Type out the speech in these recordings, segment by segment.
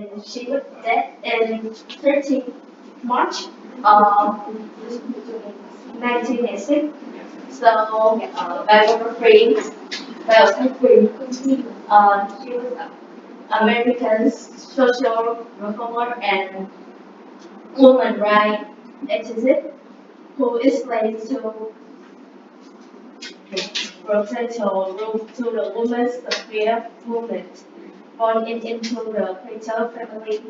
and she was dead in 13th March of 1986. So, biography, she was American social reformer and human rights activist who is linked to potential route to the women's suffrage movement. Born into the Plato family,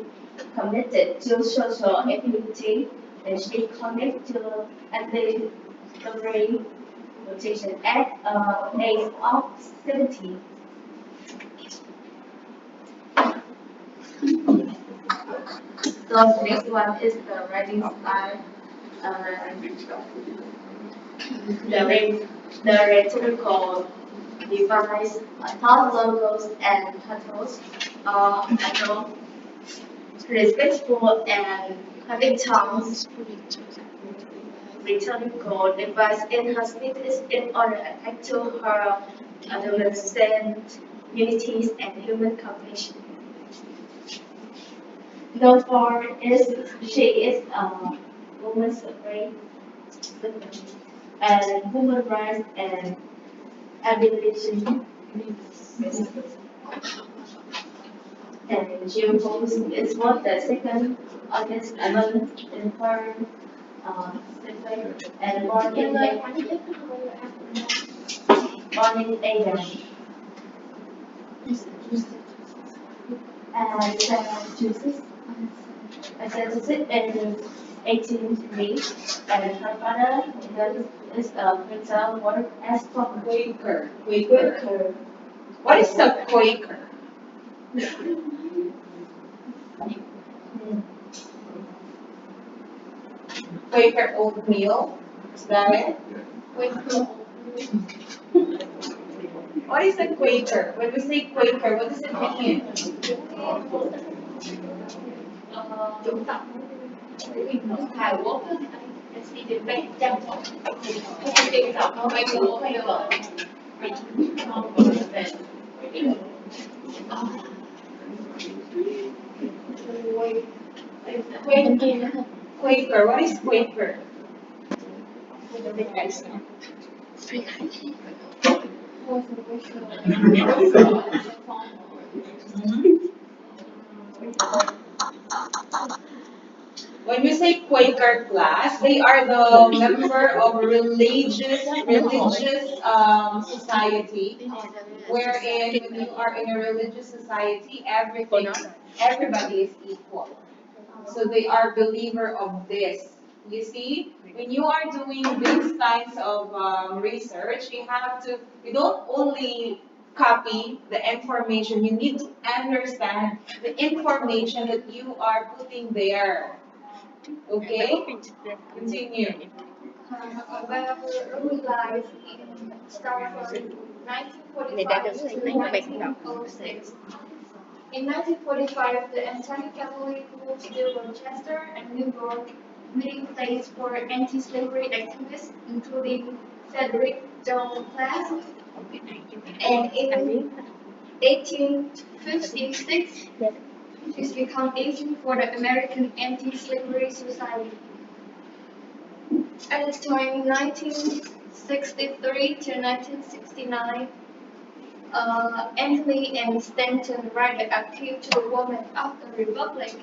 committed to social equity, and she connected to anti-slavery rotation at age of 17. So next one is the writing style. Uh, the rhetorical device, thought logos and titles are respectful and having tongues rhetorical device in her speeches in order to her adolescent unities and human compassion. Therefore, she is a woman's suffrage and human rights and abolition. And geopose is what the second August amendment in her and born in Asia. And Massachusetts, Massachusetts in 1803, and her father is a printer work as Quaker. Quaker. What is a Quaker? Quaker oatmeal. Is that it? Quaker. What is a Quaker? When we say Quaker, what does it mean? Chủ tập Hàn Quốc thì được bán trăm tiền tập quay của bây giờ Quaker. What is Quaker? When we say Quaker class, they are the member of religious society, wherein when you are in a religious society, everybody is equal. So they are believer of this. You see, when you are doing these kinds of research, you don't only copy the information, you need to understand the information that you are putting there. Okay? Continue. early life in Starford, 1945 to 1906. In 1945, the entire family moved to Rochester and New York, meeting place for anti-slavery activists, including Frederick Douglass. And in 1856, she's become agent for the American Anti-Slavery Society. At the time, 1963 to 1969, Anthony and Stanton write an appeal to the women of the Republic.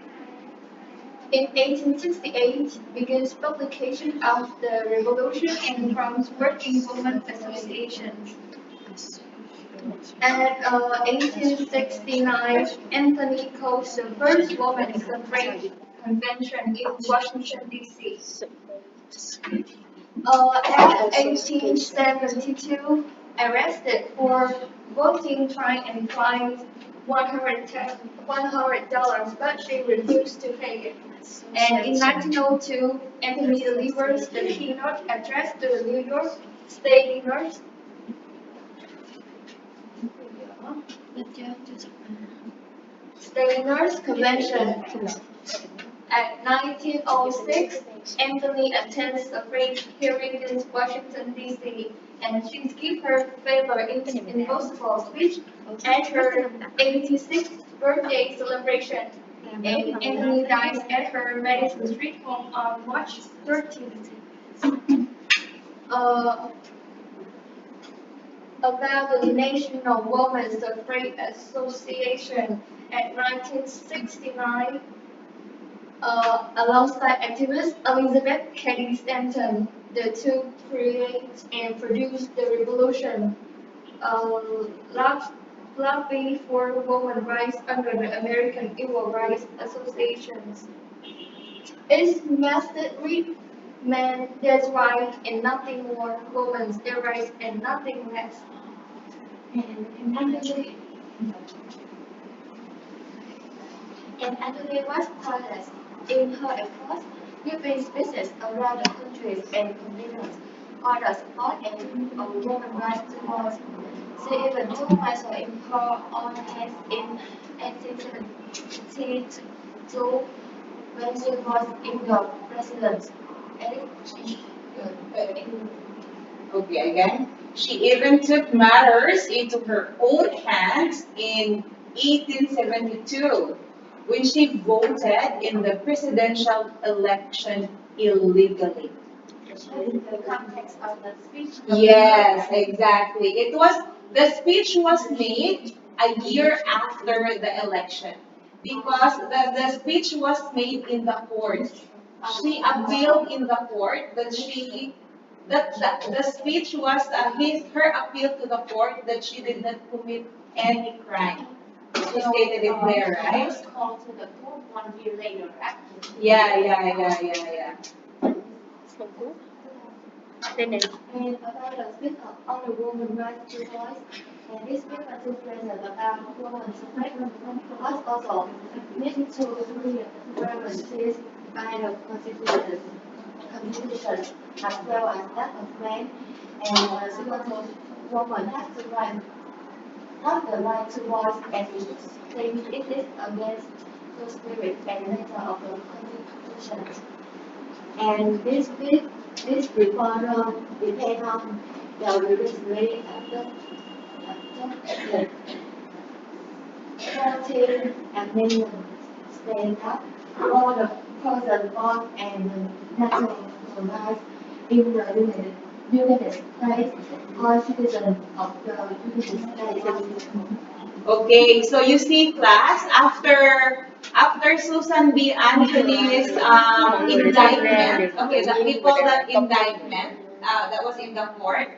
In 1868, begins publication of the Revolution and Front's Working Women Association. At 1869, Anthony calls the first women's suffrage convention in Washington, D.C. At 1872, arrested for voting, trying and fined $100, but she refused to pay it. And in 1902, Anthony delivers the keynote address to the New York State Nurse Convention. At 1906, Anthony attends a great hearing in Washington, D.C., and she gives her farewell in boastful speech at her 86th birthday celebration. And Anthony dies at her Madison Street home on March 13th. Uh, about the National Women's Suffrage Association at 1969, alongside activist Elizabeth Cady Stanton, the two created and produced the revolution, uh, lobby lobby for women's rights under the American Equal Rights Association. Its message read, men, their rights and nothing more, women's their rights and nothing less. And Anthony was tireless in her efforts to bring business around the countries and continents on the support and women's rights towards. She even took measures in her own hands in 1872 when she was in the president. Okay, again. She even took matters into her own hands in 1872 when she voted in the presidential election illegally. The context of the speech. Yes, exactly. The speech was made a year after the election because the speech was made in the court. She appealed in the court that the speech was her appeal to the court that she did not commit any crime. She stated it there, right? Was called to the court 1 year later after. Yeah. And about the speaker on the women's rights voice, and this speaker took present about women's suffrage was also admitted to the guarantees by the constitution as well as that of men, and the civil woman has the right, not the right to voice and think it is against the spirit and nature of the constitution. And this reform depends on the release after the 14th Amendment stating that all the person born and natural rights in the United States are citizens of the United States. Okay, so you see, class, after Susan B. Anthony's indictment, okay, we call that indictment, that was in the court.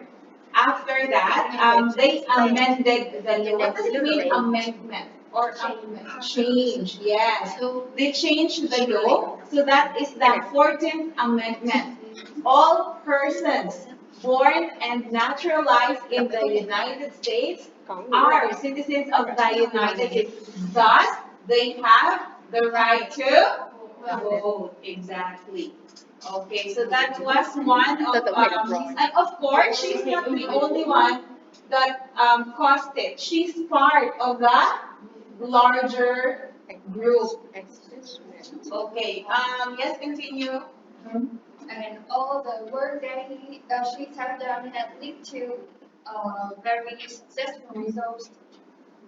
After that, they amended the law. What does it mean, amendment or change? Yes, they changed the law. So that is the 14th Amendment. All persons born and naturalized in the United States are citizens of the United States. Thus, they have the right to vote. Exactly. Okay, so that was one of and of course, she's not the only one that caused it. She's part of the larger group. Okay, yes, continue. And all the work that she have done had led to very successful results.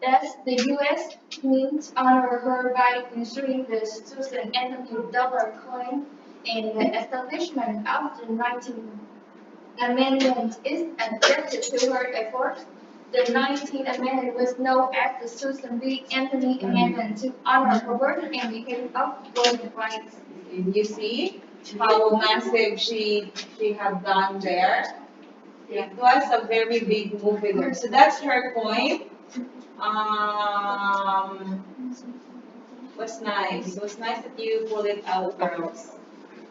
Thus, the U.S. needs honor her by issuing the Susan Anthony dollar coin, and the establishment of the 19th Amendment is adapted to her efforts. The 19th Amendment was known as the Susan B. Anthony Amendment to honor her work and behalf of women's rights. You see how massive she have done there. It was a very big move with her. So that's her point. Um, was nice. It was nice that you pull it out, girls.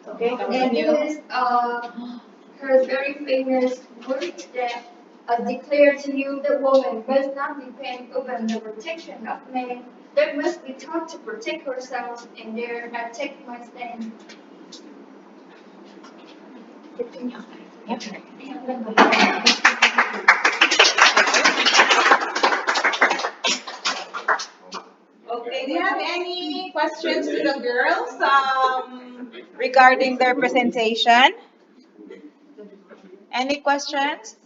Okay, And continue. it is her very famous work that declare to you that woman must not depend upon the protection of men. They must be taught to protect herself, and there I take my stand. Okay, do you have any questions to the girls regarding their presentation? Any questions?